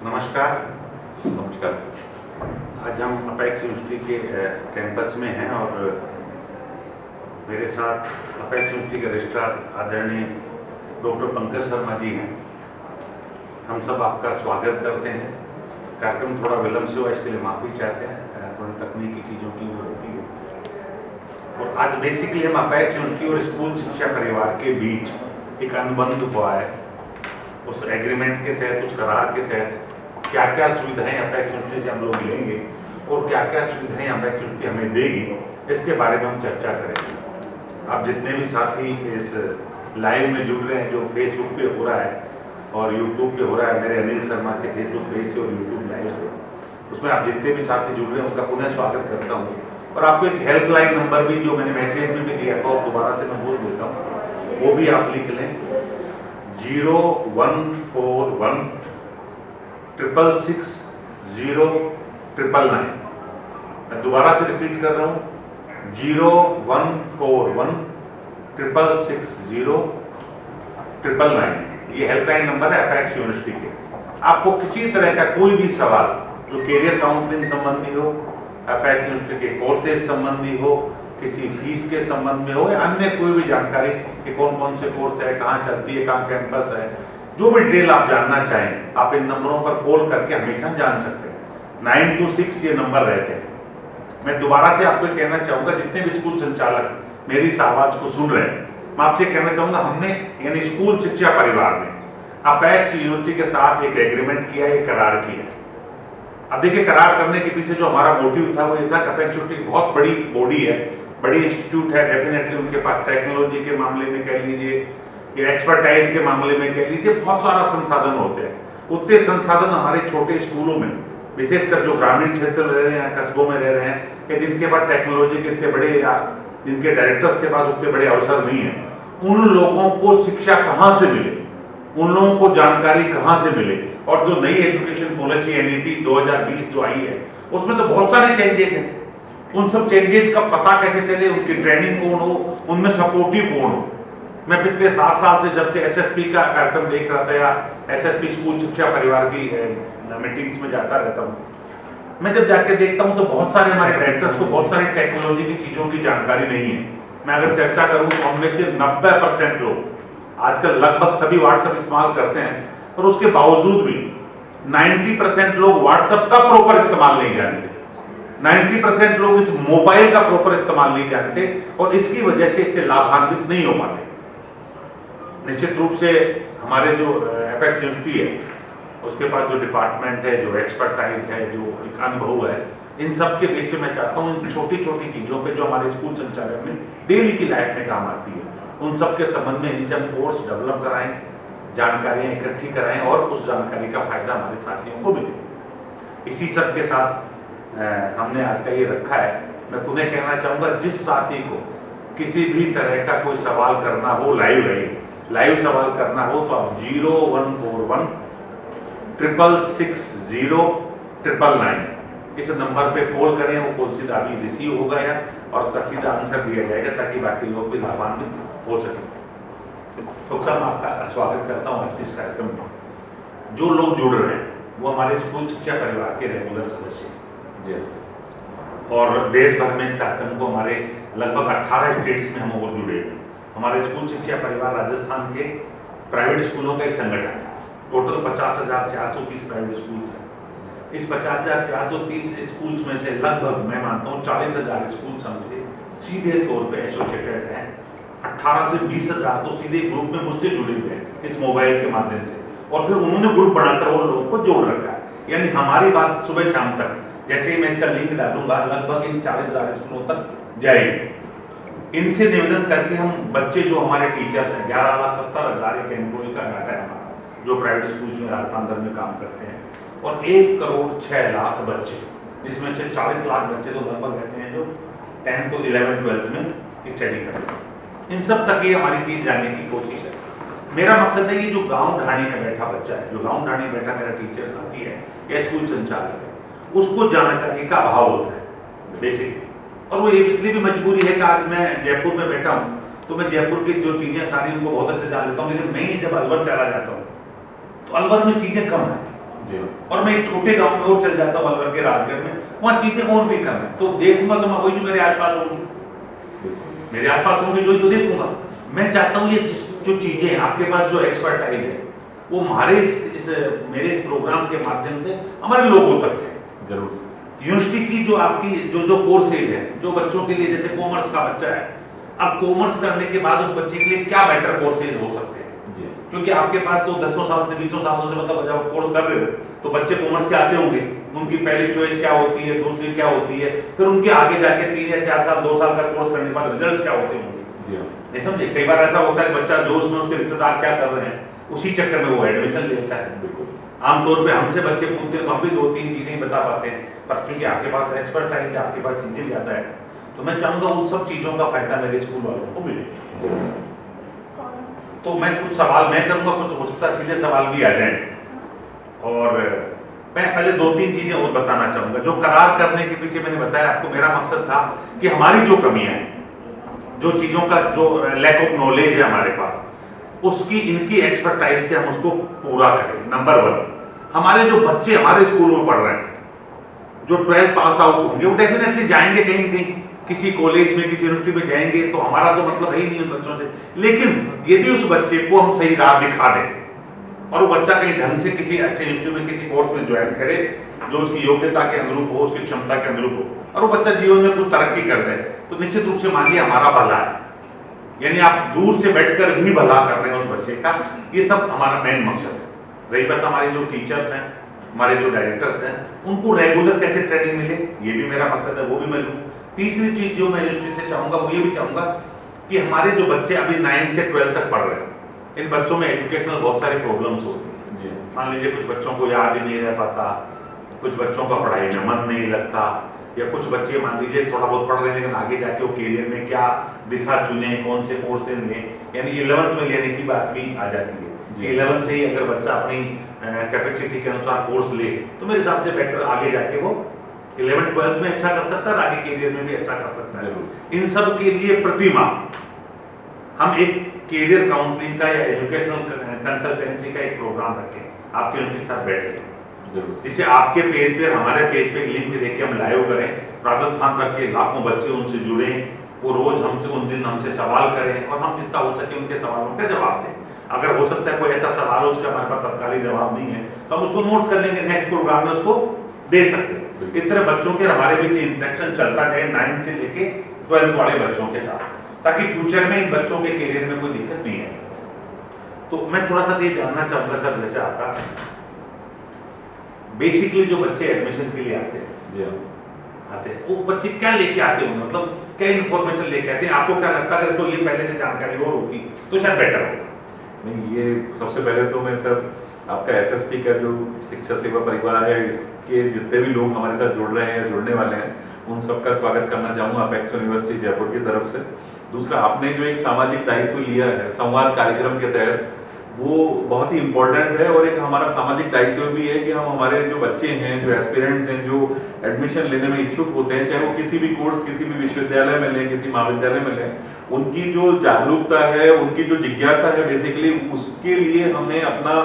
नमस्कार। नमस्कार। आज हम अपेक्स यूनिवर्सिटी के कैंपस में हैं और मेरे साथ अपेक्स यूनिवर्सिटी के रजिस्ट्रार आदरणीय डॉक्टर पंकज शर्मा जी हैं। हम सब आपका स्वागत करते हैं। कार्यक्रम थोड़ा विलंब से हुआ, इसके लिए माफ़ी चाहते हैं, थोड़ी तकनीकी चीज़ों की होती है। और आज बेसिकली हम अपेक्स यूनिवर्सिटी और स्कूल शिक्षा परिवार के बीच एक अनुबंध हुआ है। उस एग्रीमेंट के तहत, उस करार के तहत क्या क्या सुविधाएं अपेक्स यूनिवर्सिटी से हम लोग लेंगे और क्या क्या सुविधाएं अपेक्स यूनिवर्सिटी हमें देगी, इसके बारे में हम चर्चा करेंगे। आप जितने भी साथी इस लाइव में जुड़ रहे हैं, जो फेसबुक पे हो रहा है और यूट्यूब पे हो रहा है, मेरे अनिल शर्मा के फेसबुक पेज से और यूट्यूब लाइव से, उसमें आप जितने भी साथी जुड़ रहे हैं उनका पुनः स्वागत करता हूँ। और आपको एक हेल्पलाइन नंबर भी, जो मैंने मैसेज में भी दिया था और दोबारा से मैं बोल देता हूँ, वो भी आप लिख लें। 0141 666 0999। मैं दोबारा से रिपीट कर रहा हूँ, 0141 666 0999। ये हेल्पलाइन नंबर है अपेक्स यूनिवर्सिटी के। आपको किसी तरह का कोई भी सवाल जो कैरियर काउंसलिंग संबंधी हो, अपेक्स यूनिवर्सिटी के कोर्सेज संबंधी हो, किसी फीस के संबंध में हो या अन्य कोई भी जानकारी कि कौन कौन से कोर्स है, कहाँ चलती है, कहाँ कैंपस है, जो भी डिटेल आप जानना चाहें, आप इन नंबरों पर कॉल करके हमेशा जान सकते हैं। 926 ये नंबर रहते हैं। मैं दोबारा से आपको कहना चाहूँगा, जितने भी स्कूल संचालक मेरी इस आवाज़ को सुन रहे हैं, मैं आपसे कहना चाहूँगा, हमने यानी स्कूल शिक्षा परिवार ने अपेक्स यूनिवर्सिटी के साथ एक एग्रीमेंट किया, एक करार किया। अब देखिए, करार करने के पीछे जो हमारा मोटिव था वो ये था कि अपेक्स यूनिवर्सिटी बहुत बड़ी बॉडी है, बड़ी इंस्टीट्यूट है, डेफिनेटली उनके पास टेक्नोलॉजी के मामले में कह लीजिए या एक्सपर्टाइज के मामले में कह लीजिए, बहुत सारा संसाधन होते हैं। उतने संसाधन हमारे छोटे स्कूलों में, विशेषकर जो ग्रामीण क्षेत्र में रह रहे हैं, कस्बों में रह रहे हैं, या जिनके पास टेक्नोलॉजी के इतने बड़े या जिनके डायरेक्टर्स के पास उतने बड़े अवसर नहीं है, उन लोगों को शिक्षा कहाँ से मिले, उन लोगों को जानकारी कहाँ से मिले। और जो नई एजुकेशन पॉलिसी NEP 2020 जो आई है, उसमें तो बहुत सारे चेंजेस हैं। उन सब चेंजेस का पता कैसे चले, उनकी ट्रेनिंग कौन हो, उनमें सपोर्टिव कौन हो। मैं पिछले 7 साल से, जब से SSP का कार्यक्रम देख रहा था या SSP स्कूल शिक्षा परिवार की मीटिंग्स में जाता रहता हूँ, मैं जब जाके देखता हूँ तो बहुत सारे हमारे डायरेक्टर्स को बहुत सारी टेक्नोलॉजी की चीज़ों की जानकारी नहीं है। मैं अगर चर्चा करूँ तो उनमें से 90% लोग आजकल लगभग सभी व्हाट्सएप इस्तेमाल करते हैं, और उसके बावजूद भी 90% लोग व्हाट्सएप का प्रॉपर इस्तेमाल नहीं जानते। 90% लोग इस मोबाइल का प्रॉपर इस्तेमाल नहीं जानते और इसकी वजह से इससे लाभान्वित नहीं हो पाते। निश्चित रूप से हमारे जो अपेक्स यूनिवर्सिटी है, उसके पास जो डिपार्टमेंट है, जो एक्सपर्टाइज है, जो एक अनुभव है, इन सब के बीच में मैं चाहता हूँ इन छोटी छोटी चीज़ों पे जो हमारे स्कूल संचालन में डेली की लाइफ में काम आती है, उन सब के संबंध में इनसे हम कोर्स डेवलप कराएं, जानकारियाँ इकट्ठी कराएं और उस जानकारी का फायदा हमारे साथियों को मिले। इसी सब के साथ हमने आज का ये रखा है। मैं पुनः कहना चाहूँगा, जिस साथी को किसी भी तरह का कोई सवाल करना हो, लाइव सवाल करना हो, तो आप 0141 666 0999 इस नंबर पे कॉल करें। वो कॉल सीधा अभी रिसीव होगा या और उसका सीधा आंसर दिया जाएगा, ताकि बाकी लोग भी लाभान्वित हो सके। तो सर, मैं आपका स्वागत करता हूँ आज इस कार्यक्रम में। जो लोग जुड़ रहे हैं वो हमारे स्कूल शिक्षा परिवार के रेगुलर सदस्य हैं और देश भर में इस कार्यक्रम को हमारे लगभग 18 स्टेट्स में हम और जुड़े हैं। हमारे स्कूल शिक्षा परिवार राजस्थान के प्राइवेट स्कूलों का एक संगठन है। टोटल 50,430 प्राइवेट स्कूल्स हैं। इस 50,430 स्कूल्स में से लगभग मैं मानता हूँ 40,000 स्कूल्स हमसे सीधे तौर पे एसोसिएटेड हैं। 18 से 20,000 तो सीधे ग्रुप में मुझसे जुड़े हुए हैं इस मोबाइल के माध्यम से, और फिर उन्होंने ग्रुप बनाकर वो लोगों को जोड़ रखा है। यानी हमारी बात सुबह शाम तक, जैसे ही मैं इसका लिंक डालूंगा, लगभग इन 40,000 स्कूलों तक जाएगी। इनसे निवेदन करके हम बच्चे, जो हमारे टीचर्स हैं, 11,70,000 एक एम्प्लॉय का डाटा है हमारा, जो प्राइवेट स्कूल्स में राजस्थान भर में काम करते हैं, और 1,06,00,000 बच्चे, जिसमें से 40 लाख बच्चे तो लगभग ऐसे हैं जो 10th और 11th 12th में स्टडी करते हैं। इन सब तक ये हमारी चीज जानने की कोशिश है। मेरा मकसद है कि जो गांव ढाणी में बैठा बच्चा है, जो गांव ढाणी में बैठा मेरा टीचर साथी है या स्कूल संचालक है, उसको जानकारी का अभाव होता है बेसिकली। और वो ये इसलिए भी मजबूरी है कि आज मैं जयपुर में बैठा हूँ, तो मैं जयपुर की जो चीजें सारी उनको बहुत अच्छे जान लेता हूँ, लेकिन मैं ही जब अलवर चला जाता हूँ तो अलवर में चीजें कम है। जी। और मैं एक छोटे गांव में और चल जाता हूँ अलवर के राजगढ़ में, वहाँ चीजें और भी कम है, तो देखूंगा तो मैं वही जो मेरे आसपास होंगी, मेरे आसपास होंगी जो ही तो देखूंगा। मैं चाहता हूँ ये जो चीजें हैं आपके पास, जो एक्सपर्टाइज है, वो हमारे मेरे इस प्रोग्राम के माध्यम से हमारे लोगों तक है। जरूर। यूनिवर्सिटी की जो आपकी जो कोर्सेज है, जो बच्चों के लिए, जैसे कॉमर्स का बच्चा है, अब कॉमर्स करने के बाद उस बच्चे के लिए क्या बेटर कोर्सेज हो सकते हैं, क्योंकि आपके पास तो 10 साल से 20 सालों से मतलब जब आप कोर्स कर रहे हो तो बच्चे कॉमर्स के आते होंगे, उनकी पहली चॉइस क्या होती है, दूसरी क्या होती है, फिर उनके आगे जाके 3 या 4 साल 2 साल का कोर्स करने के बाद रिजल्ट क्या होते होंगे, नहीं समझे। कई बार ऐसा होता है बच्चा जोश में उसके रिश्तेदार क्या कर रहे हैं, उसी चक्कर में वो एडमिशन ले लेता है। आमतौर पे हमसे बच्चे पूछते हैं तो हम भी 2-3 चीजें ही बता पाते हैं, पर क्योंकि आपके पास एक्सपर्टाइज है, आपके पास चीजें ज्यादा है, तो मैं चाहूंगा उन सब चीजों का फायदा मेरे स्कूल वालों को मिले। तो मैं कुछ सवाल मैं करूंगा, कुछ हो सकता है सीधे सवाल भी आ जाए, और मैं पहले 2-3 चीजें और बताना चाहूंगा। जो करार करने के पीछे मैंने बताया आपको, मेरा मकसद था कि हमारी जो कमियां हैं, जो चीजों का जो लैक ऑफ नॉलेज है हमारे पास, उसकी इनकी एक्सपर्टाइज से हम उसको पूरा करें। नंबर 1, हमारे जो बच्चे हमारे स्कूल में पढ़ रहे हैं, जो 12th पास आउट होंगे, वो डेफिनेटली जाएंगे कहीं कहीं किसी कॉलेज में, किसी यूनिवर्सिटी में जाएंगे, तो हमारा तो मतलब है ही नहीं उन बच्चों से। लेकिन यदि उस बच्चे को हम सही राह दिखा दें और वो बच्चा कहीं ढंग से किसी अच्छे इंस्टीट्यूट में, किसी कोर्स में ज्वाइन करे जो उसकी योग्यता के अनुरूप हो, उसकी क्षमता के अनुरूप हो, और वो बच्चा जीवन में कुछ तरक्की कर जाए, तो निश्चित रूप से मानिए हमारा भला है। यानी आप दूर से बैठकर भी भला कर रहे हैं उस बच्चे का, ये सब हमारा मेन मकसद है। रही बात हमारे जो टीचर्स हैं, हमारे जो डायरेक्टर्स हैं, उनको रेगुलर कैसे ट्रेनिंग मिले, ये भी मेरा मकसद है, वो भी मैं लूँ। तीसरी चीज जो मैं यूनिवर्सिटी से चाहूंगा, वो ये भी चाहूंगा कि हमारे जो बच्चे अभी 9 से 12 तक पढ़ रहे हैं, इन बच्चों में एजुकेशनल बहुत सारी प्रॉब्लम्स होती हैं। मान लीजिए कुछ बच्चों को याद ही नहीं रह पाता, कुछ बच्चों का पढ़ाई में मन नहीं लगता, या कुछ बच्चे मान लीजिए थोड़ा बहुत पढ़ रहे हैं लेकिन आगे जाके वो करियर में क्या दिशा चुने, कौन से कोर्सेज में, यानी 11th में लेने की बात भी आ जाती है। 11th से ही अगर बच्चा अपनी कैपेसिटी के अनुसार कोर्स ले, तो मेरे हिसाब से बेटर आगे जाके वो 11th 12th में अच्छा कर सकता है, आगे करियर में भी अच्छा कर सकता है। इन सब के लिए प्रतिमा हम एक करियर काउंसलिंग का या एजुकेशनल कंसल्टेंसी का एक प्रोग्राम रखें, आपके उनके साथ बैठ के, जिसे आपके पेज पे, हमारे पेज पे लिंक देके हम लाइव करें, राजस्थान भर के लाखों बच्चे उनसे जुड़े, वो रोज हमसे उन दिन हमसे सवाल करें और हम जितना हो सके उनके सवालों का जवाब दें। अगर हो सकता है कोई ऐसा सवाल हो उसका हमारे पास तत्कालीन जवाब नहीं है, तो हम उसको नोट कर लेंगे, नेक्स्ट प्रोग्राम में उसको दे सकते हैं। इस तरह बच्चों के हमारे बीच इंटरेक्शन चलता रहे 9 से लेके 12th वाले बच्चों के साथ, ताकि फ्यूचर में इन बच्चों के करियर में कोई दिक्कत नहीं है। तो मैं थोड़ा सा ये जानना चाहूंगा सर, जैसे आपका बेसिकली जो बच्चे एडमिशन के लिए आते हैं वो बच्चे क्या लेके आते हैं, मतलब क्या इन्फॉर्मेशन लेके आते हैं, आपको क्या लगता है अगर तो ये पहले से जानकारी और होती तो शायद बेटर होता? नहीं, ये सबसे पहले तो मैं सर आपका एसएसपी का जो शिक्षा सेवा परिवार है, इसके जितने भी लोग हमारे साथ जुड़ रहे हैं या जुड़ने वाले हैं, उन सबका स्वागत करना चाहूँगा अपेक्स यूनिवर्सिटी जयपुर की तरफ से। दूसरा, आपने जो एक सामाजिक दायित्व लिया है संवाद कार्यक्रम के तहत, वो बहुत ही इम्पोर्टेंट है, और एक हमारा सामाजिक दायित्व भी है कि हम हमारे जो बच्चे हैं, जो एस्पिरेंट्स हैं, जो एडमिशन लेने में इच्छुक होते हैं, चाहे वो किसी भी कोर्स किसी भी विश्वविद्यालय में लें, किसी महाविद्यालय में लें, उनकी जो जागरूकता है, उनकी जो जिज्ञासा है, बेसिकली उसके लिए हमें अपना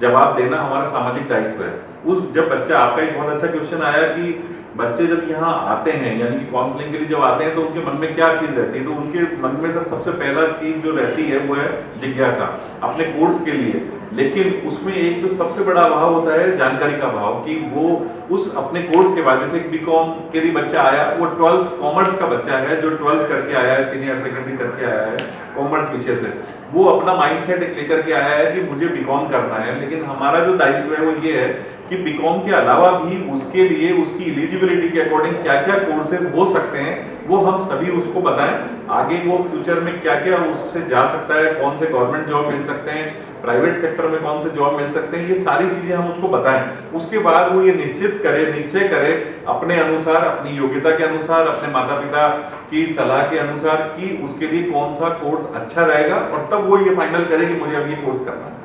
जवाब देना हमारा सामाजिक दायित्व है। उस जब बच्चा, आपका एक बहुत अच्छा क्वेश्चन आया कि बच्चे जब यहाँ आते हैं, यानी कि काउंसलिंग के लिए जब आते हैं, तो उनके मन में क्या चीज़ रहती है, तो उनके मन में सर सबसे पहला चीज़ जो रहती है वो है जिज्ञासा अपने कोर्स के लिए। लेकिन उसमें एक जो सबसे बड़ा अभाव होता है जानकारी का अभाव, कि वो उस अपने कोर्स के बाद, जैसे बीकॉम के लिए बच्चा आया, वो 12th कॉमर्स का बच्चा है जो 12th करके आया है, सीनियर सेकेंडरी करके आया है कॉमर्स विषय से, वो अपना माइंडसेट लेकर के आया है कि मुझे बीकॉम करना है। लेकिन हमारा जो दायित्व है वो ये है कि बीकॉम के अलावा भी उसके लिए उसकी एलिजिबिलिटी के अकॉर्डिंग क्या क्या कोर्सेज हो सकते हैं, वो हम सभी उसको बताएं। आगे वो फ्यूचर में क्या क्या उससे जा सकता है, कौन से गवर्नमेंट जॉब मिल सकते हैं, प्राइवेट सेक्टर में कौन से जॉब मिल सकते हैं, ये सारी चीजें हम उसको बताएं। उसके बाद वो ये निश्चय करे अपने अनुसार, अपनी योग्यता के अनुसार, अपने माता पिता की सलाह के अनुसार कि उसके लिए कौन सा कोर्स अच्छा रहेगा, और तब वो ये फाइनल करे कि मुझे अब ये कोर्स करना है।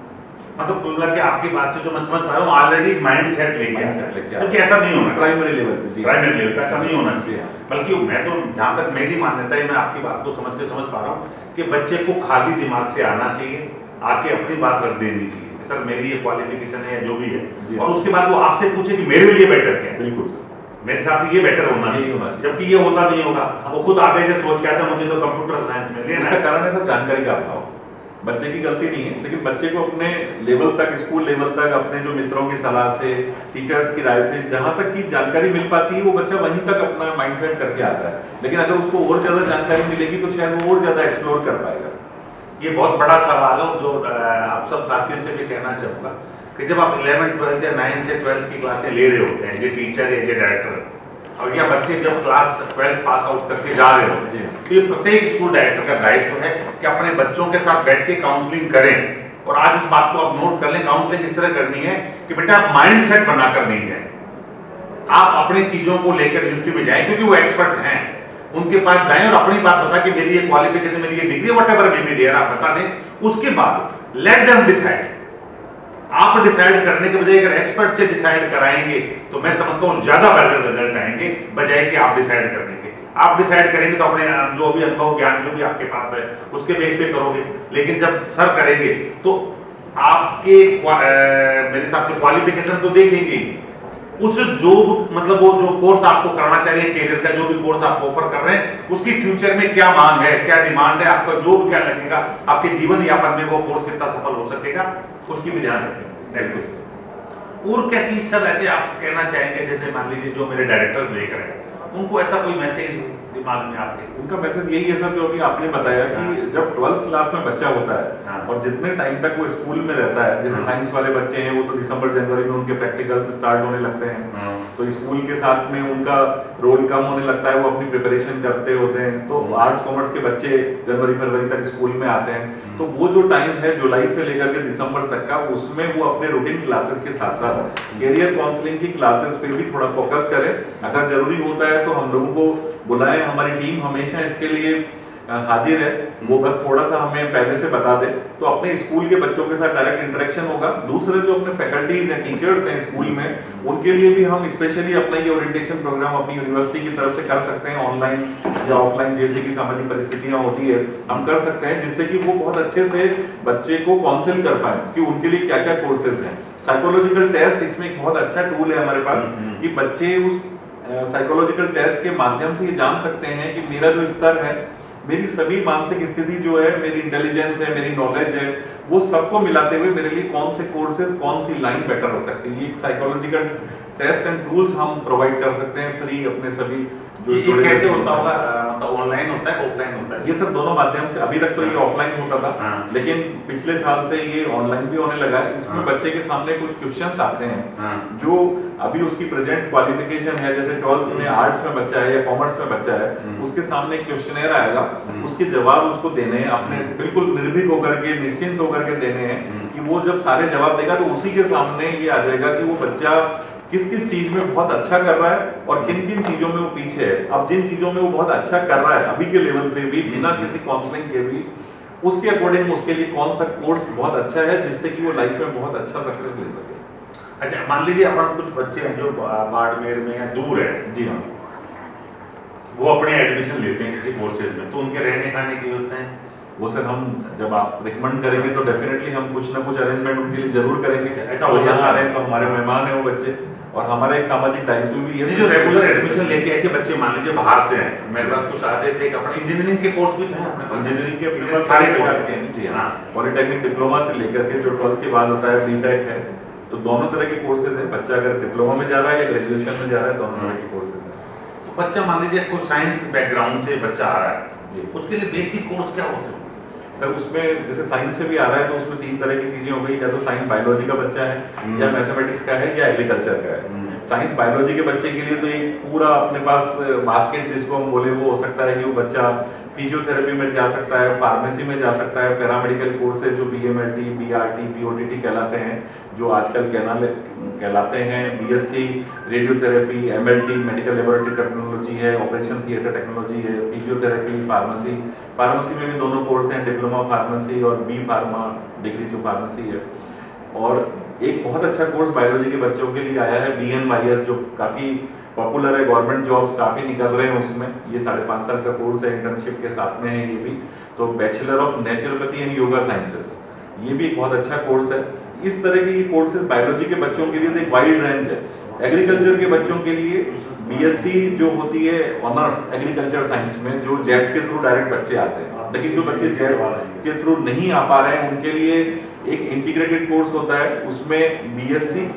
मतलब कुल मिला के आपकी बात से जो मैं समझ पा रहा हूँ, ऑलरेडी माइंड सेट लेके क्योंकि ऐसा नहीं होना, प्राइमरी लेवल पे ऐसा नहीं होना चाहिए। बल्कि मैं तो जहाँ तक मेरी मान्यता है, मैं आपकी बात को समझ पा रहा हूँ कि बच्चे को खाली दिमाग से आना चाहिए, आके अपनी बात रख देनी चाहिए, कि सर मेरी ये क्वालिफिकेशन है या जो भी जी। है, और उसके बाद वो आपसे पूछे कि मेरे लिए बेटर क्या है। बिल्कुल सर, मेरे हिसाब से ये बेटर होना यही चाहिए, होना चाहिए। जबकि ये होता नहीं होगा। वो खुद आगे से सोच के आता है मुझे तो कंप्यूटर साइंस में लेना इसका है। कारण है सर जानकारी का अभाव। बच्चे की गलती नहीं है, लेकिन बच्चे को अपने लेवल तक, स्कूल लेवल तक, अपने जो मित्रों की सलाह से, टीचर्स की राय से जहां तक की जानकारी मिल पाती है, वो बच्चा वहीं तक अपना माइंडसेट करके आता है। लेकिन अगर उसको और ज्यादा जानकारी मिलेगी तो शायद वो और ज्यादा एक्सप्लोर कर पाएगा। ये बहुत बड़ा सवाल है जो आप सब साथियों से भी कहना चाहूँगा कि जब आप 11th 12th या 9th से 12th की क्लासें ले रहे होते हैं, ये टीचर है, ये डायरेक्टर, और या बच्चे जब क्लास 12th पास आउट करके जा रहे होते हैं, तो ये प्रत्येक स्कूल डायरेक्टर का दायित्व है कि अपने बच्चों के साथ बैठ के काउंसलिंग करें। और आज इस बात को आप नोट कर लें, काउंसलिंग इस तरह करनी है कि बेटा आप माइंड सेट बनाकर नहीं जाए, आप अपनी चीजों को लेकर यूनिवर्सिटी में जाएं, क्योंकि वो एक्सपर्ट हैं, उनके पास जाएं और अपनी बात बता कि मेरी ये क्वालिफिकेशन, मेरी ये degree, whatever may be there, आप बता दें। उसके बाद लेट देम डिसाइड। आप डिसाइड करने के बजाय अगर एक्सपर्ट से डिसाइड कराएंगे तो मैं समझता हूं ज्यादा बेहतर रिजल्ट आएंगे, बजाय कि आप डिसाइड करने के। आप डिसाइड करेंगे तो अपने जो भी अनुभव ज्ञान जो भी आपके पास है उसके बेस पे करोगे, लेकिन जब सर करेंगे तो आपके मेरे हिसाब से क्वालिफिकेशन तो देखेंगे, उस जो मतलब वो जो कोर्स आपको करना चाहिए, कैरियर का जो भी कोर्स आप ऑफर कर रहे हैं, उसकी फ्यूचर में क्या मांग है, क्या डिमांड है, आपका जॉब क्या लगेगा, आपके जीवन यापन में वो कोर्स कितना सफल हो सकेगा, उसकी भी ध्यान रखें। और क्या चीज सर ऐसे आप कहना चाहेंगे, जैसे मान लीजिए जो मेरे डायरेक्टर्स देख रहे हैं, उनको ऐसा कोई मैसेज दिमाग में आपके? उनका मैसेज यही है सर, जो अभी आपने बताया कि जब 12th क्लास में बच्चा होता हाँ। है और जितने टाइम तक वो स्कूल में रहता है, जैसे हाँ। साइंस वाले बच्चे हैं वो तो दिसंबर जनवरी में उनके प्रैक्टिकल्स स्टार्ट होने लगते हैं, तो स्कूल के साथ में उनका रोल कम होने लगता है, वो अपनी प्रिपरेशन करते होते हैं। तो आर्ट्स कॉमर्स के बच्चे जनवरी फरवरी तक स्कूल में आते हैं, तो वो जो टाइम है जुलाई से लेकर के दिसंबर तक का, उसमें वो अपने रूटीन क्लासेस के साथ साथ कैरियर काउंसलिंग की क्लासेस पे भी थोड़ा फोकस करें। अगर जरूरी होता है तो हम लोगों को बुलाएं, हमारी टीम हमेशा इसके लिए हाजिर है। वो बस थोड़ा सा हमें पहले से बता दे तो अपने स्कूल के बच्चों के साथ डायरेक्ट इंटरेक्शन होगा। दूसरे जो अपने फैकल्टीज हैं, टीचर्स हैं स्कूल में, उनके लिए भी हम स्पेशली अपना ये ओरिएंटेशन प्रोग्राम अपनी यूनिवर्सिटी की तरफ से कर सकते हैं, ऑनलाइन या ऑफलाइन, जैसे कि सामाजिक परिस्थितियां होती है हम कर सकते हैं, जिससे कि वो बहुत अच्छे से बच्चे को काउंसिल कर पाए कि उनके लिए क्या क्या कोर्सेज हैं। साइकोलॉजिकल टेस्ट इसमें एक बहुत अच्छा टूल है हमारे पास कि बच्चे उस साइकोलॉजिकल टेस्ट के माध्यम से ये जान सकते हैं कि मेरा जो स्तर है, मेरी सभी मानसिक स्थिति जो है, मेरी इंटेलिजेंस है, मेरी नॉलेज है, वो सबको मिलाते हुए मेरे लिए कौन से कोर्सेज, कौन सी लाइन बेटर हो सकती है। ये एक साइकोलॉजिकल टेस्ट एंड टूल्स हम प्रोवाइड कर सकते हैं फ्री अपने सभी जो ये कैसे होता होगा, मतलब ऑनलाइन होता है, ऑफलाइन होता है? ये सब दोनों माध्यम से, अभी तक तो ये ऑफलाइन होता था, हाँ। लेकिन पिछले साल से ये ऑनलाइन भी होने लगा है। इसमें हाँ। बच्चे के सामने कुछ क्वेश्चंस आते हैं हाँ। जो अभी उसकी प्रेजेंट क्वालिफिकेशन है, जैसे 12th में आर्ट्स में बच्चा है या कॉमर्स में बच्चा है, उसके सामने एक क्वेश्चनर आएगा, उसके जवाब उसको देने हैं, अपने बिल्कुल निर्भीक होकर के, निश्चिंत होकर के देने हैं कि वो जब सारे जवाब देगा तो उसी के सामने ये आ जाएगा कि वो बच्चा किस किस चीज में बहुत अच्छा कर रहा है और किन किन चीजों में वो पीछे है। अब जिन चीजों में वो बहुत अच्छा कर रहा है अभी के लेवल से भी, बिना किसी काउंसलिंग के भी, उसके अकॉर्डिंग उसके लिए कौन सा कोर्स बहुत अच्छा है जिससे कि वो लाइफ में बहुत अच्छा सक्सेस ले सके। अच्छा, मान लीजिए अपन कुछ बच्चे हैं जो बाड़मेर में या दूर है, जी हाँ, वो अपने एडमिशन लेते हैं किसी कोर्सेज में, तो उनके रहने खाने की व्यवस्था है? वो सर हम जब आप रिकमेंड करेंगे तो डेफिनेटली हम कुछ ना कुछ अरेंजमेंट उनके लिए जरूर करेंगे। ऐसा हो यहाँ जाता आ है रहे हैं तो हमारे मेहमान हैं वो बच्चे, और हमारा एक सामाजिक दायित्व भी है। जो रेगुलर एडमिशन लेके ऐसे बच्चे मान लीजिए बाहर से हैं, मेरे पास कुछ आते थे कि अपने इंजीनियरिंग के कोर्स भी थे, इंजीनियरिंग के अपने पास सारे प्रकार कोर्स के हैं। जी हाँ। हाँ, पॉलिटेक्निक डिप्लोमा से लेकर के जो 12th के बाद होता है बीटेक है, तो दोनों तरह के कोर्सेज हैं। बच्चा अगर डिप्लोमा में जा रहा है या ग्रेजुएशन में जा रहा है, दोनों तरह के कोर्सेज हैं। तो बच्चा मान लीजिए कोई साइंस बैकग्राउंड से बच्चा आ रहा है जी, उसके लिए बेसिक कोर्स क्या होते हैं? सर उसमें जैसे साइंस से भी आ रहा है तो उसमें 3 तरह की चीजें हो गई, या तो साइंस बायोलॉजी का बच्चा है या मैथमेटिक्स का है या एग्रीकल्चर का है। साइंस बायोलॉजी के बच्चे के लिए तो एक पूरा अपने पास बास्केट जिसको हम बोले वो हो सकता है कि वो बच्चा फिजियोथेरेपी में जा सकता है, फार्मेसी में जा सकता है, पैरामेडिकल कोर्स है जो बीएमएलटी, बीआरटी, बीओटीटी कहलाते हैं, जो आजकल कहलाते हैं BSc radiotherapy, MLT medical laboratory technology है, ऑपरेशन थिएटर टेक्नोलॉजी है, फिजियोथेरेपी, फार्मेसी में भी दोनों कोर्स हैं, डिप्लोमा फार्मेसी और बी फार्मा डिग्री जो फार्मेसी है। और एक बहुत अच्छा कोर्स बायोलॉजी के बच्चों के लिए आया है BNYS, जो काफ़ी पॉपुलर है, गवर्नमेंट जॉब्स काफ़ी निकल रहे हैं उसमें। ये 5.5 साल का कोर्स है, इंटर्नशिप के साथ में है ये भी। तो bachelor of naturopathy and yoga sciences, ये भी एक बहुत अच्छा कोर्स है। इस तरह के ये कोर्सेज बायोलॉजी के बच्चों के लिए तो एक वाइड रेंज है। एग्रीकल्चर के बच्चों के लिए बीएससी जो होती है ऑनर्स एग्रीकल्चर साइंस में, जो जेट के थ्रू डायरेक्ट बच्चे आते हैं, लेकिन जो बच्चे जेट के थ्रू नहीं आ पा रहे हैं उनके लिए एक इंटीग्रेटेड कोर्स होता है, उसमें बीएससी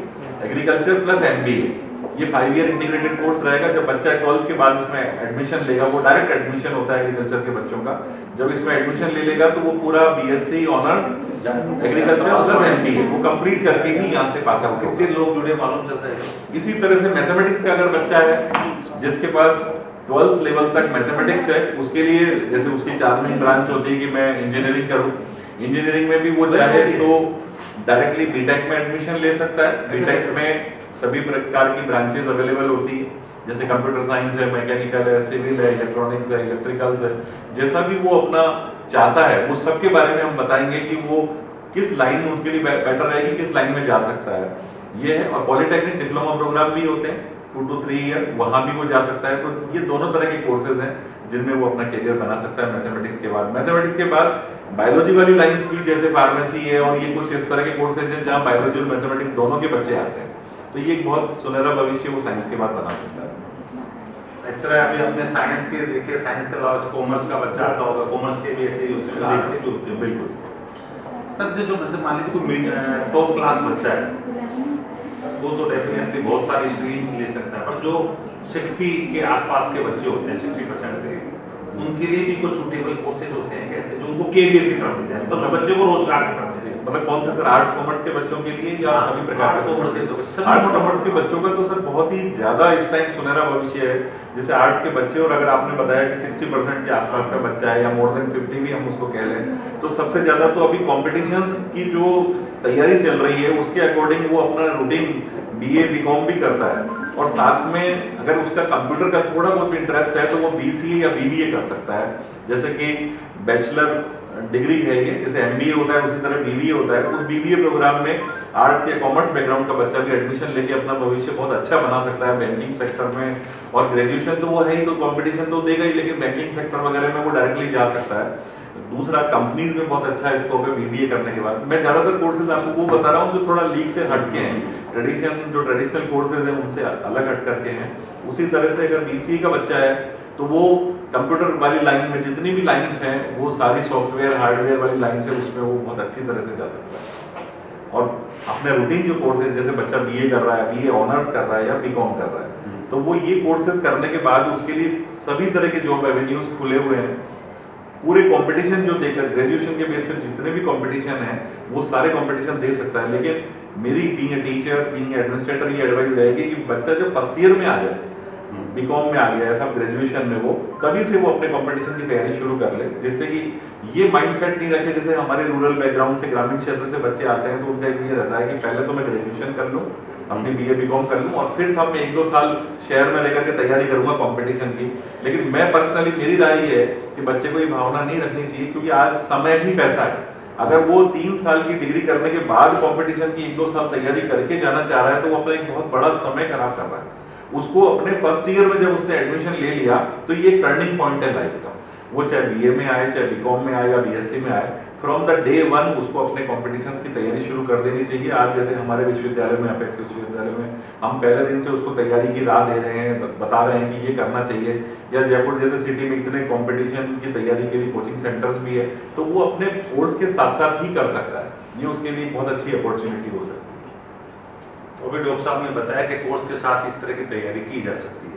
एग्रीकल्चर प्लस एमबीए, ये 5 ईयर इंटीग्रेटेड कोर्स रहेगा। जब बच्चा 12th के बाद इसमें एडमिशन लेगा, वो डायरेक्ट एडमिशन होता है एग्रीकल्चर के बच्चों का, जब इसमें एडमिशन ले लेगा तो वो पूरा BSc honours agriculture plus MBA वो कंप्लीट करके ही यहाँ से पास आउट होते हैं। लोग जुड़े मालूम चलता है। इसी तरह से मैथमेटिक्स का अगर बच्चा है जिसके पास 12th लेवल तक मैथमेटिक्स है, उसके लिए जैसे उसकी 4 मेन ब्रांच होती है कि मैं इंजीनियरिंग करूँ, इंजीनियरिंग में भी वो चाहे तो डायरेक्टली बीटेक में एडमिशन ले सकता है। बीटेक में सभी प्रकार की ब्रांचेस अवेलेबल होती है, जैसे कंप्यूटर साइंस है, मैकेनिकल है, सिविल है, इलेक्ट्रॉनिक्स है, इलेक्ट्रिकल्स है, जैसा भी वो अपना चाहता है वो सब के बारे में हम बताएंगे कि वो किस लाइन में उनके लिए बेटर रहेगी, किस लाइन में जा सकता है ये है। और पॉलिटेक्निक डिप्लोमा प्रोग्राम भी होते हैं 2 to 3 ईयर, वहाँ भी वो जा सकता है। तो ये दोनों तरह के कोर्सेज हैं जिनमें वो अपना करियर बना सकता है मैथमेटिक्स के बाद। मैथमेटिक्स के बाद बायोलॉजी वाली लाइंस भी, जैसे फार्मेसी है और ये कुछ इस तरह के कोर्सेज हैं जहाँ बायोलॉजी और मैथमेटिक्स दोनों के बच्चे आते हैं, तो ये एक बहुत सुनहरा भविष्य वो साइंस के बाद बना सकता है। इस तरह अभी अपने साइंस के देखिए, साइंस के अलावा कॉमर्स का बच्चा आता होगा, कॉमर्स के भी ऐसे ही होते हैं, आर्ट्स के भी होते हैं। बिल्कुल सर जो मतलब मान लीजिए कोई टॉप क्लास बच्चा है, वो तो डेफिनेटली बहुत सारी स्ट्रीम्स ले सकता है, पर जो 60 के आसपास के बच्चे होते हैं, 60% के, उनके लिए भी कुछ सूटेबल कोर्सेज होते हैं कैसे, जो उनको कैरियर की तरफ ले जाए, मतलब बच्चे को रोजगार की तरफ ले जाए। मतलब कौन से सर, आर्ट्स कॉमर्स के बच्चों के लिए या सभी प्रकार के? आर्ट्स कॉमर्स के बच्चों का तो सर बहुत ही ज्यादा इस टाइम सुनहरा भविष्य है। जैसे आर्ट्स के बच्चे, और अगर आपने बताया कि 60% के आसपास का बच्चा है या मोर देन 50 भी हम उसको कह लें, तो सबसे ज्यादा तो अभी कॉम्पिटिशन्स की जो तैयारी चल रही है उसके अकॉर्डिंग वो अपना रूटीन बीए बीकॉम भी करता है, और साथ में अगर उसका कंप्यूटर का थोड़ा बहुत भी इंटरेस्ट है तो वो बीसीए या बीबीए कर सकता है। जैसे कि बैचलर डिग्री है ये, जैसे एमबीए होता है उसी तरह बीबीए होता है। उस बीबीए प्रोग्राम में आर्ट्स या कॉमर्स बैकग्राउंड का बच्चा भी एडमिशन लेके अपना भविष्य बहुत अच्छा बना सकता है बैंकिंग सेक्टर में। और ग्रेजुएशन तो वो है ही, तो कंपटीशन तो देगा ही, लेकिन बैंकिंग सेक्टर वगैरह में वो डायरेक्टली जा सकता है। दूसरा, कंपनीज में बहुत अच्छा स्कोप है बीबीए करने के बाद। मैं ज्यादातर कोर्सेज आपको वो बता रहा हूँ जो थोड़ा लीग से हटके हैं, ट्रेडिशनल कोर्सेज हैं उनसे अलग हट करके हैं। उसी तरह से अगर बीसीए का बच्चा है तो वो कंप्यूटर वाली लाइन में जितनी भी लाइंस हैं वो सारी सॉफ्टवेयर हार्डवेयर वाली लाइन है, उसमें वो बहुत अच्छी तरह से जा सकता है। और अपने रूटीन जो कोर्सेज, जैसे बच्चा बीए कर रहा है, बीए ऑनर्स कर रहा है या बीकॉम कर रहा है, तो वो ये कोर्सेज करने के बाद उसके लिए सभी तरह के जॉब एवेन्यूज खुले हुए हैं। पूरे कंपटीशन जो देकर ग्रेजुएशन के बेस पे जितने भी कंपटीशन है वो सारे कंपटीशन दे सकता है। लेकिन मेरी being a teacher, being administrator, ये एडवाइस रहेगी कि बच्चा जब फर्स्ट ईयर में आ जाए, बीकॉम में आ गया है, सब ग्रेजुएशन में, वो तभी से वो अपने कंपटीशन की तैयारी शुरू कर ले, जिससे कि ये माइंडसेट नहीं रखे। जैसे हमारे रूरल बैकग्राउंड से, ग्रामीण क्षेत्र से बच्चे आते हैं तो उनका ये रहता है कि पहले तो मैं ग्रेजुएशन कर लूँ, अपनी बीए बीकॉम कर लूँ, और फिर साथ में 1-2 साल शहर में लेकर के तैयारी करूंगा कंपटीशन की। लेकिन मैं पर्सनली, मेरी राय ये है कि बच्चे को ये भावना नहीं रखनी चाहिए, क्योंकि आज समय ही पैसा है। अगर वो 3 साल की डिग्री करने के बाद कंपटीशन की 1-2 साल तैयारी करके जाना चाह रहा है तो वो अपना एक बहुत बड़ा समय खराब कर रहा है। उसको अपने फर्स्ट ईयर में जब उसने एडमिशन ले लिया तो ये एक टर्निंग पॉइंट है लाइफ का। वो चाहे बीए में आए, चाहे बीकॉम में आए या बीएससी में आए, फ्रॉम द डे 1 उसको अपने कॉम्पिटिशन्स की तैयारी शुरू कर देनी चाहिए। आज जैसे हमारे विश्वविद्यालय में, अपेक्स विश्वविद्यालय में, हम पहले दिन से उसको तैयारी की राह दे रहे हैं, बता रहे हैं कि ये करना चाहिए। या जयपुर जैसे सिटी में इतने कंपटीशन की तैयारी के लिए कोचिंग सेंटर्स भी है, तो वो अपने कोर्स के साथ साथ ही कर सकता है। ये उसके लिए बहुत अच्छी अपॉर्चुनिटी हो सकती है। तो अभी डॉक्टर साहब ने बताया कि कोर्स के साथ इस तरह की तैयारी की जा सकती है।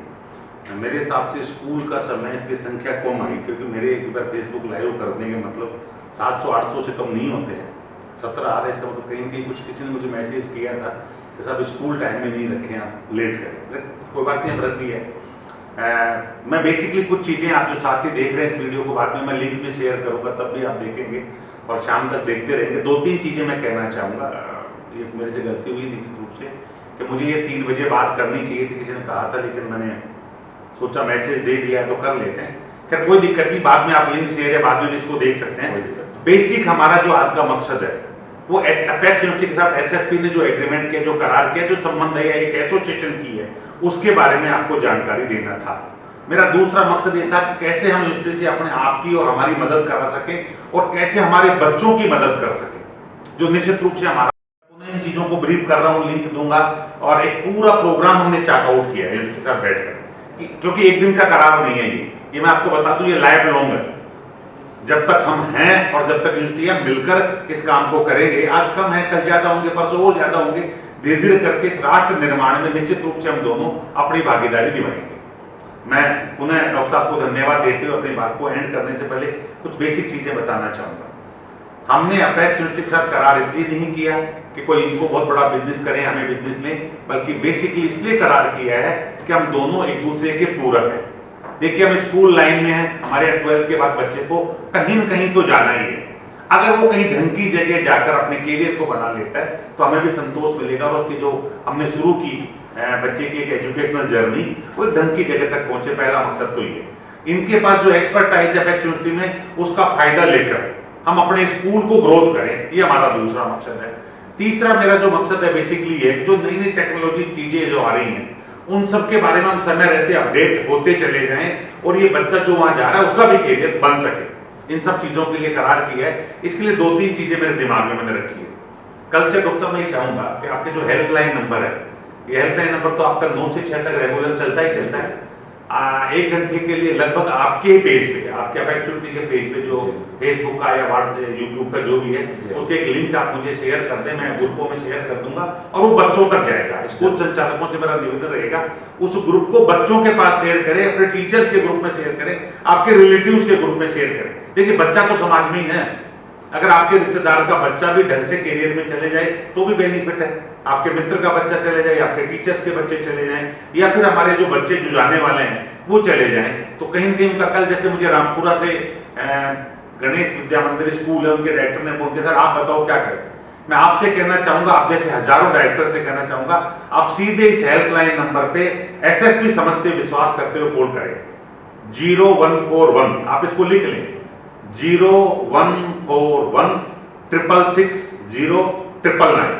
मेरे हिसाब से स्कूल का समय की संख्या कम आई, क्योंकि मेरे एक बार फेसबुक लाइव करने के मतलब 700-800 से कम नहीं होते हैं। 17 आ रहे, इसका मतलब कहीं न कहीं कुछ किसी ने मुझे मैसेज किया था कि साहब स्कूल टाइम में नहीं रखें, आप लेट करें। कोई बात नहीं, हम रख दी है। मैं बेसिकली कुछ चीज़ें, आप जो साथी देख रहे हैं इस वीडियो को, बाद में मैं लिंक भी शेयर करूँगा, तब भी आप देखेंगे और शाम तक देखते रहेंगे। 2-3 चीज़ें मैं कहना चाहूँगा। ये मेरे से गलती हुई निश्चित रूप से कि मुझे ये 3 बजे बात करनी चाहिए थी, किसी ने कहा था, लेकिन मैंने सोचा मैसेज दे दिया है तो कर लेते हैं। खैर कोई दिक्कत नहीं, बाद में आप लिंक शेयर है, बाद में भी इसको देख सकते हैं। बेसिक हमारा जो आज का मकसद है वो अपेक्स यूनिवर्सिटी के साथ एसएसपी ने जो एग्रीमेंट किया, जो करार किया, जो संबंध है, एक एसोसिएशन की है, उसके बारे में आपको जानकारी देना था। मेरा दूसरा मकसद ये था कि कैसे हम यूनिवर्सिटी से अपने आप की और हमारी मदद करा सकें और कैसे हमारे बच्चों की मदद कर सकें, जो निश्चित रूप से हमारा इन चीज़ों को ब्रीफ कर रहा हूँ, लिंक दूंगा, और एक पूरा प्रोग्राम हमने चार्ट आउट किया है उसके साथ बैठकर, क्योंकि एक दिन का करार नहीं है ये मैं आपको बता दूं, ये लाइफ लॉन्ग है। जब तक हम हैं और जब तक यूनिवर्सिटियां मिलकर इस काम को करेंगे, आज कम है, कल ज्यादा होंगे, परसों और ज्यादा होंगे, धीरे धीरे करके इस राष्ट्र निर्माण में निश्चित रूप से हम दोनों अपनी भागीदारी निभाएंगे। मैं पुनः डॉक्टर साहब को धन्यवाद देते हुए अपनी बात को एंड करने से पहले कुछ बेसिक चीजें बताना चाहूंगा। हमने अपेक्स यूनिवर्सिटी के साथ करार इसलिए नहीं किया कि कोई इनको बहुत बड़ा बिजनेस करें, हमें बिजनेस लें, बल्कि बेसिकली इसलिए करार किया है कि हम दोनों एक दूसरे के पूरक हैं। देखिए, हम स्कूल लाइन में हैं, हमारे 12th के बाद बच्चे को कहीं न कहीं तो जाना ही है। अगर वो कहीं ढंग की जगह जाकर अपने कैरियर को बना लेता है तो हमें भी संतोष मिलेगा, और उसकी जो हमने शुरू की बच्चे की एक एजुकेशनल जर्नी, वो ढंग की जगह तक पहुंचे, पहला मकसद तो ये। इनके पास जो एक्सपर्टाइज है अपेक्स यूनिवर्सिटी में, उसका फायदा लेकर हम अपने स्कूल को ग्रोथ करें, ये हमारा दूसरा मकसद है। तीसरा मेरा जो मकसद है बेसिकली है, जो नई नई टेक्नोलॉजी चीजें जो आ रही हैं, उन सब के बारे में हम समय रहते अपडेट होते चले जाएं, और ये बच्चा जो वहां जा रहा है उसका भी कैरियर बन सके। इन सब चीजों के लिए करार किया है। इसके लिए 2-3 चीजें मेरे दिमाग में मैंने रखी है। कल से डॉक्टर साहब मैं ये चाहूंगा कि आपके जो हेल्पलाइन नंबर है, ये हेल्पलाइन नंबर तो आपका 9 से 6 तक रेगुलर चलता ही चलता है। 1 घंटे के लिए लगभग आपके पेज पे, आपके अपेक्स यूनिवर्सिटी के पेज पे, जो फेसबुक का या व्हाट्सएप यूट्यूब का जो भी है, उसके एक लिंक आप मुझे शेयर कर दें, मैं ग्रुपों में शेयर कर दूंगा, और वो बच्चों तक जाएगा। स्कूल संचालकों से मेरा निवेदन रहेगा, उस ग्रुप को बच्चों के पास शेयर करें, अपने टीचर्स के ग्रुप में शेयर करें, आपके रिलेटिव्स के ग्रुप में शेयर करें। देखिए, बच्चा तो समाज में ही है। अगर आपके रिश्तेदार का बच्चा भी ढंग से कैरियर में चले जाए तो भी बेनिफिट है। आपके मित्र का बच्चा चले जाए, आपके टीचर्स के बच्चे चले जाएं, या फिर हमारे जो बच्चे जो जाने वाले हैं वो चले जाएं, तो कहीं न कहीं उनका कल, जैसे मुझे रामपुरा से गणेश विद्या मंदिर स्कूल है, उनके डायरेक्टर ने बोल के सर आप बताओ क्या करें। मैं आपसे कहना चाहूंगा, आप जैसे हजारों डायरेक्टर से कहना चाहूंगा, आप सीधे इस हेल्पलाइन नंबर पे एसएसपी समझते विश्वास करते हुए कॉल करें 0141। आप इसको लिख लें 0141 666 0999।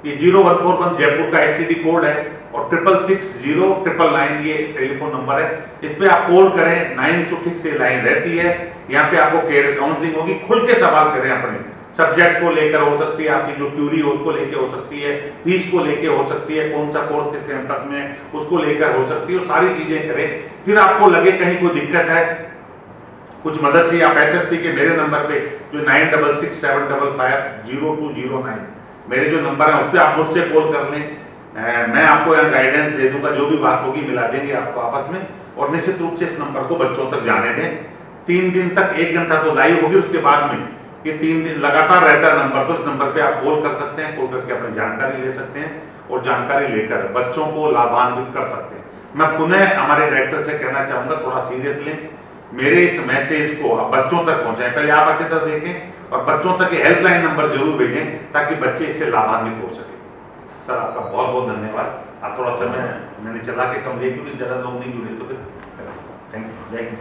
ये 0141 जयपुर का एसटीडी कोड है, और 666 0999 ये टेलीफोन नंबर है। इस पे आप कॉल करें, 9 to 6 से लाइन रहती है। यहाँ पे आपको कैरियर काउंसलिंग होगी। खुल के सवाल करें, अपने सब्जेक्ट को लेकर हो सकती है, आपकी जो क्यूरी हो उसको लेकर हो सकती है, फीस को लेकर हो सकती है, कौन सा कोर्स किस कैंपस में उसको लेकर हो सकती है, और सारी चीजें करें। फिर आपको लगे कहीं कोई दिक्कत है, कुछ मदद चाहिए, आप एसएसपी के मेरे नंबर पे जो 9667550209 मेरे जो नंबर है उस पर आप मुझसे कॉल कर लें। मैं आपको यहाँ गाइडेंस दे दूंगा, जो भी बात होगी मिला देंगे आपको आपस में, और निश्चित रूप से इस नंबर को बच्चों तक जाने दें। 3 दिन तक 1 घंटा तो लाइव होगी, उसके बाद में ये 3 दिन लगातार रहता है नंबर, तो इस नंबर पे आप कॉल कर सकते हैं, कॉल करके अपनी जानकारी ले सकते हैं, और जानकारी लेकर बच्चों को लाभान्वित कर सकते हैं। मैं पुनः हमारे डायरेक्टर से कहना चाहूंगा, थोड़ा सीरियस लें मेरे इस मैसेज को, आप बच्चों तक पहुंचाएं। पहले आप अच्छी तरह देखें, और बच्चों तक ये हेल्पलाइन नंबर जरूर भेजें, ताकि बच्चे इससे लाभान्वित हो सके। सर, आपका बहुत बहुत धन्यवाद। आप थोड़ा समय मैंने चला के कम ले, क्योंकि ज्यादा लोग नहीं जुड़े, तो फिर थैंक यू। जय हिंद।